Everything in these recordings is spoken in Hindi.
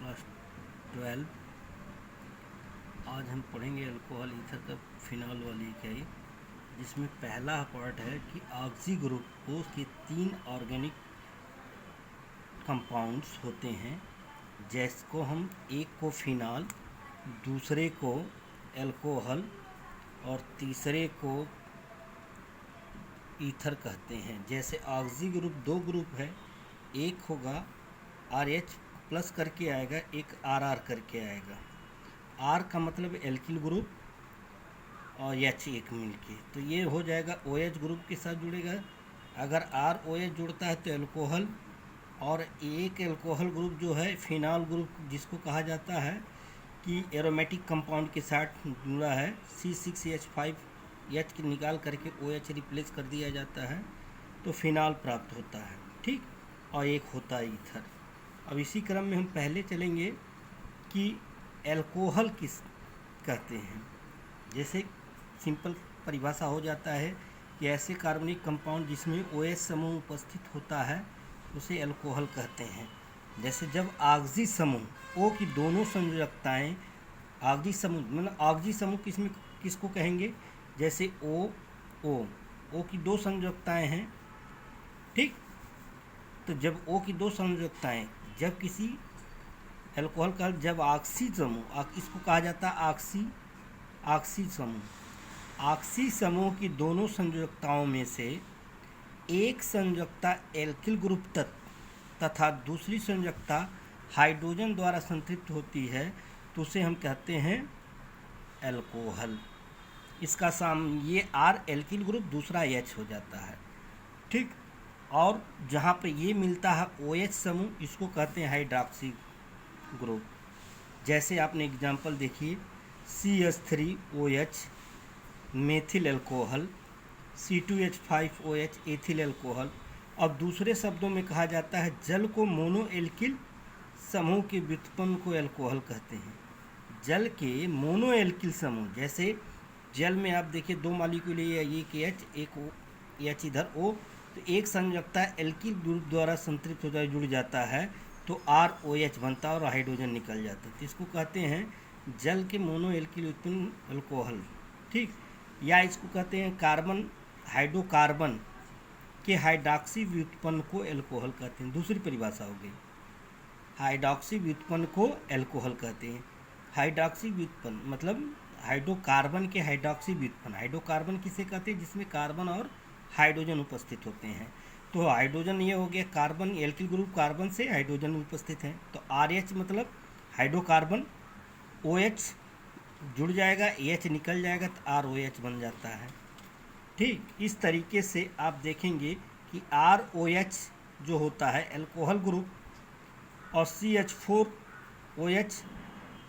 क्लास 12। आज हम पढ़ेंगे अल्कोहल ईथर का फिनॉल वाली इकाई, जिसमें पहला पार्ट है कि ऑक्सी ग्रुप को के 3 ऑर्गेनिक कंपाउंड्स होते हैं, जिसको हम एक को फिनॉल, दूसरे को अल्कोहल और तीसरे को ईथर कहते हैं। जैसे ऑक्सी ग्रुप 2 ग्रुप है, एक होगा RH प्लस करके आएगा, एक RR करके आएगा। R का मतलब एल्किल ग्रुप और H एक मिल के, तो ये हो जाएगा OH ग्रुप के साथ जुड़ेगा। अगर R OH जुड़ता है तो अल्कोहल, और एक अल्कोहल ग्रुप जो है फिनॉल ग्रुप, जिसको कहा जाता है कि एरोमेटिक कंपाउंड के साथ जुड़ा है, C6H5 H निकाल करके OH रिप्लेस कर दिया जाता है तो फिनॉल प्राप्त होता है। ठीक, और एक होता है ईथर। अब इसी क्रम में हम पहले चलेंगे कि अल्कोहल किस कहते हैं। जैसे सिंपल परिभाषा हो जाता है कि ऐसे कार्बनिक कंपाउंड जिसमें OH समूह उपस्थित होता है उसे अल्कोहल कहते हैं। जैसे जब ऑक्सी समूह O की दोनों संयोजकताएं, ऑक्सी समूह मतलब ऑक्सी समूह किसको कहेंगे, जैसे O की दो संयोजकताएं हैं। ठीक, तो जब O की दो संयोजकताएं, जब किसी अल्कोहल का जब ऑक्सी समूह, इसको कहा जाता है ऑक्सी समूह। ऑक्सी समूह की दोनों संयोजकताओं में से एक संयोजकता एल्किल ग्रुप तथा दूसरी संयोजकता हाइड्रोजन द्वारा संतृप्त होती है तो उसे हम कहते हैं अल्कोहल। इसका ये R एल्किल ग्रुप, दूसरा H हो जाता है। ठीक, और जहाँ पे ये मिलता है OH समूह, इसको कहते हैं हाइड्रॉक्सी ग्रुप। जैसे आपने एग्जांपल देखिए, CH3OH methyl alcohol, C2H5OH ethyl alcohol. अब दूसरे शब्दों में कहा जाता है जल को मोनो एल्किल समूह के व्युत्पन्न को अल्कोहल कहते हैं। जल के मोनो एल्किल समूह, जैसे जल में आप देखिए 2 मॉलिक्यूल, एक H एक H इधर O, तो एक संयोजकता एल्किल ग्रुप द्वारा संतृप्त हो जाए, जुड़ जाता है तो ROH बनता है और हाइड्रोजन निकल जाता है, तो इसको कहते हैं जल के मोनो एल्किल उत्पन्न अल्कोहल। ठीक, या इसको कहते हैं कार्बन हाइड्रोकार्बन के हाइड्रॉक्सी व्युत्पन्न को अल्कोहल कहते हैं। दूसरी परिभाषा हो गई, हाइड्रॉक्सी व्युत्पन्न को अल्कोहल कहते हैं। हाइड्रॉक्सी व्युत्पन्न मतलब हाइड्रोकार्बन के हाइड्रॉक्सी व्युत्पन्न। हाइड्रोकार्बन किसे कहते हैं, जिसमें कार्बन और हाइड्रोजन उपस्थित होते हैं। तो हाइड्रोजन ये हो गया कार्बन, एल्किल ग्रुप कार्बन से हाइड्रोजन उपस्थित है, तो RH मतलब हाइड्रोकार्बन, OH जुड़ जाएगा, H निकल जाएगा तो ROH बन जाता है। ठीक, इस तरीके से आप देखेंगे कि ROH जो होता है अल्कोहल ग्रुप, और CH4OH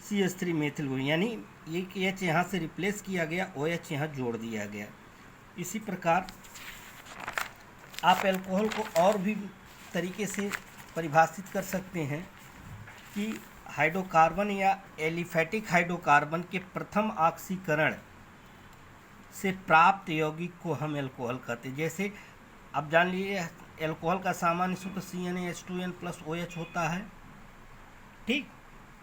CH3 मेथिल ग्रुप, यानी एक H यहाँ से रिप्लेस किया गया, OH यहाँ जोड़ दिया गया। इसी प्रकार आप अल्कोहल को और भी तरीके से परिभाषित कर सकते हैं कि हाइड्रोकार्बन या एलिफैटिक हाइड्रोकार्बन के प्रथम ऑक्सीकरण से प्राप्त यौगिक को हम अल्कोहल कहते हैं। जैसे अब जान लीजिए अल्कोहल का सामान्य सूत्र CnH2n+OH होता है। ठीक,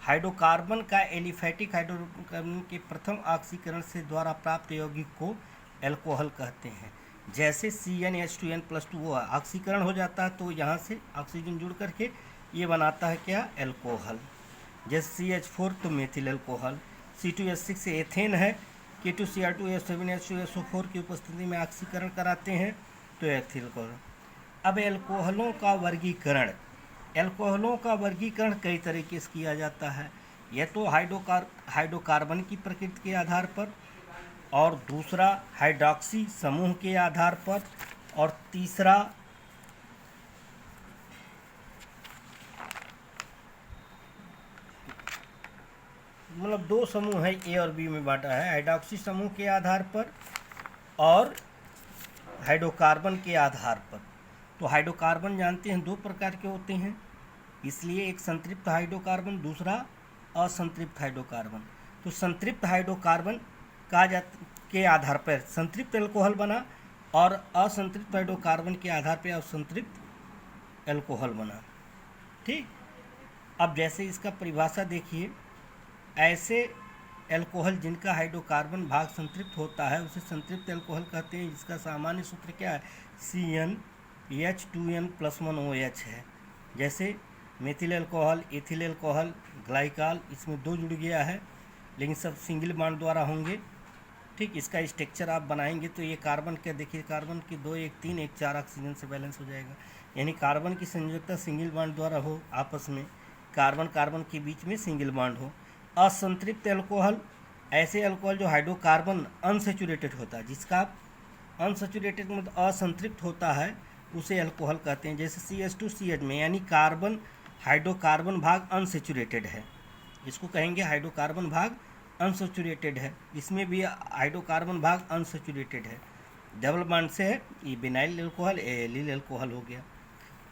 हाइड्रोकार्बन का एलिफैटिक हाइड्रोकार्बन के प्रथम ऑक्सीकरण से द्वारा प्राप्त यौगिक को अल्कोहल कहते हैं। जैसे CnH2n+2 वो ऑक्सीकरण हो जाता है तो यहाँ से ऑक्सीजन जुड़ करके ये बनाता है क्या, अल्कोहल। जैसे CH4 तो मेथिल अल्कोहल, C2H6 से एथेन है, K2Cr2S7H2SO4 की उपस्थिति में ऑक्सीकरण कराते हैं तो एथिल अल्कोहल। अब अल्कोहलों का वर्गीकरण कई तरीके से किया जाता है। यह तो हाइड्रोकार्बन की प्रकृति के आधार पर, और दूसरा हाइड्रॉक्सी समूह के आधार पर, और तीसरा मतलब 2 समूह है A और B में बांटा है, हाइड्रॉक्सी समूह के आधार पर और हाइड्रोकार्बन के आधार पर। तो हाइड्रोकार्बन जानते हैं 2 प्रकार के होते हैं, इसलिए एक संतृप्त हाइड्रोकार्बन, दूसरा असंतृप्त हाइड्रोकार्बन। तो संतृप्त हाइड्रोकार्बन के आधार पर संतृप्त अल्कोहल बना, और असंतृप्त हाइड्रोकार्बन के आधार पर असंतृप्त अल्कोहल बना। ठीक, अब जैसे इसका परिभाषा देखिए, ऐसे एल्कोहल जिनका हाइड्रोकार्बन भाग संतृप्त होता है उसे संतृप्त एल्कोहल कहते हैं, जिसका सामान्य सूत्र क्या है, CnH2n+1OH है। जैसे methyl alcohol, ethyl alcohol, glycol, इसमें 2 जुड़ गया है, लेकिन सब सिंगल बॉन्ड द्वारा होंगे। ठीक, इसका स्ट्रक्चर आप बनाएंगे तो ये कार्बन क्या, देखिए कार्बन की 2 1 3 1 4 ऑक्सीजन से बैलेंस हो जाएगा, यानी कार्बन की संयोजकता सिंगल बॉन्ड द्वारा हो, आपस में कार्बन कार्बन के बीच में सिंगल बॉन्ड हो। असंतृप्त एल्कोहल, ऐसे एल्कोहल जो हाइड्रोकार्बन अनसेचुरेटेड होता है, जिसका अनसेचुरेटेड मतलब असंतृप्त होता है, उसे एल्कोहल कहते हैं। जैसे CH2CH में, यानी कार्बन हाइड्रोकार्बन भाग अनसेचुरेटेड है, इसको कहेंगे हाइड्रोकार्बन भाग अनसेचुरेटेड है। इसमें भी हाइड्रोकार्बन भाग अनसेचुरेटेड है, डबल बॉन्ड से है, ये विनाइल एल्कोहल, एलिल एल्कोहल हो गया।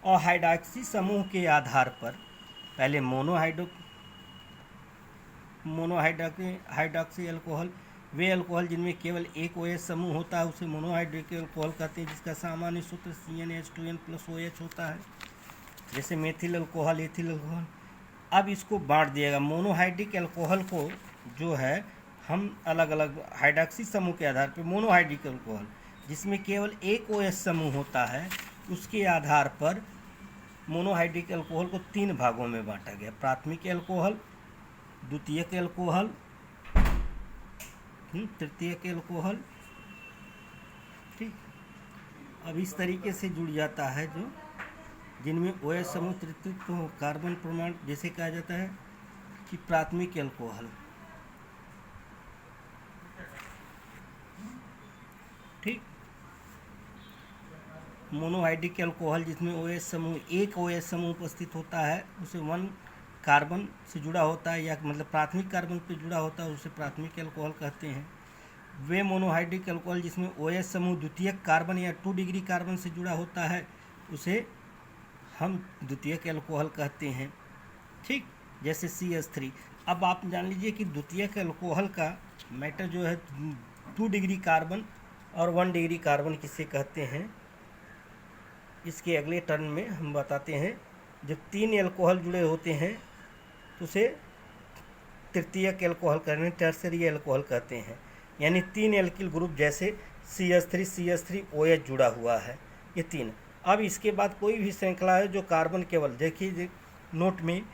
और हाइड्रॉक्सी समूह के आधार पर पहले हाइड्रॉक्सी एल्कोहल, वे एल्कोहल जिनमें केवल एक OH समूह होता है उसे मोनोहाइड्रिक एल्कोहल कहते हैं, जिसका सामान्य सूत्र CnH2n+OH होता है। जैसे मेथिल एल्कोहल, एथिल एल्कोहल। अब इसको बांट दिएगा, मोनोहाइड्रिक एल्कोहल को जो है हम अलग अलग हाइड्रॉक्सी समूह के आधार पर मोनोहाइड्रिक एल्कोहल जिसमें केवल एक OH समूह होता है उसके आधार पर मोनोहाइड्रिक एल्कोहल को 3 भागों में बांटा गया, प्राथमिक एल्कोहल, द्वितीयक एल्कोहल, तृतीयक एल्कोहल। ठीक, अब इस तरीके से जुड़ जाता है जो जिनमें OH समूह तृतीयक तो कार्बन प्रमाण जैसे कहा जाता है कि प्राथमिक एल्कोहल। ठीक, मोनोहाइड्रिक एल्कोहल जिसमें OH समूह, एक OH समूह उपस्थित होता है, उसे 1 कार्बन से जुड़ा होता है, या मतलब प्राथमिक कार्बन पे जुड़ा होता है, उसे प्राथमिक एल्कोहल कहते हैं। वे मोनोहाइड्रिक एल्कोहल जिसमें OH समूह द्वितीयक कार्बन या 2 डिग्री कार्बन से जुड़ा होता है, उसे हम द्वितीयक एल्कोहल कहते हैं। ठीक, जैसे CH3। अब आप जान लीजिए कि द्वितीयक एल्कोहल का मैटर जो है 2 डिग्री कार्बन और 1 डिग्री कार्बन किसे कहते हैं, इसके अगले टर्न में हम बताते हैं। जब 3 एल्कोहल जुड़े होते हैं तो उसे तृतीयक एल्कोहल कहते हैं, टर्सरी एल्कोहल कहते हैं। यानी 3 एल्किल ग्रुप जैसे CH3 OH जुड़ा हुआ है, ये 3। अब इसके बाद कोई भी श्रृंखला है जो कार्बन केवल, देखिए नोट में,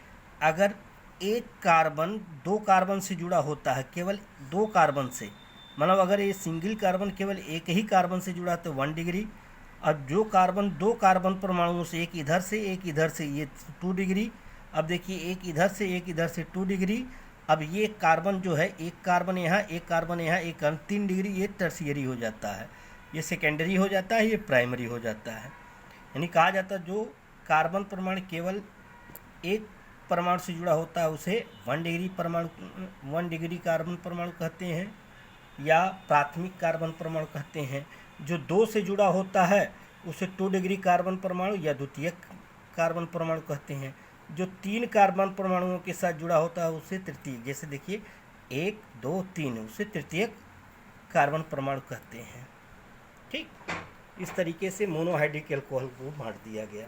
अगर एक कार्बन 2 कार्बन से जुड़ा होता है, केवल 2 कार्बन से, मतलब अगर ये सिंगल कार्बन केवल एक ही कार्बन से जुड़ा तो 1 डिग्री। अब जो कार्बन 2 कार्बन परमाणुओं से, एक इधर से एक इधर से, ये 2 डिग्री। अब देखिए एक इधर से एक इधर से 2 डिग्री। अब ये कार्बन जो है, एक कार्बन यहाँ, एक कार्बन यहाँ, एक कार्बन 3 डिग्री, ये टर्शियरी हो जाता है, ये सेकेंडरी हो जाता है, ये प्राइमरी हो जाता है। यानी कहा जाता है जो कार्बन परमाणु केवल एक परमाणु से जुड़ा होता है उसे 1 डिग्री कार्बन परमाणु कहते हैं, या प्राथमिक कार्बन परमाणु कहते हैं। जो 2 से जुड़ा होता है उसे 2 डिग्री कार्बन परमाणु या द्वितीयक कार्बन परमाणु कहते हैं। जो 3 कार्बन परमाणुओं के साथ जुड़ा होता है उसे तृतीयक, जैसे देखिए 1 2 3, उसे तृतीयक कार्बन परमाणु कहते हैं। ठीक, इस तरीके से मोनोहाइड्रिक एल्कोहल को बांट दिया गया।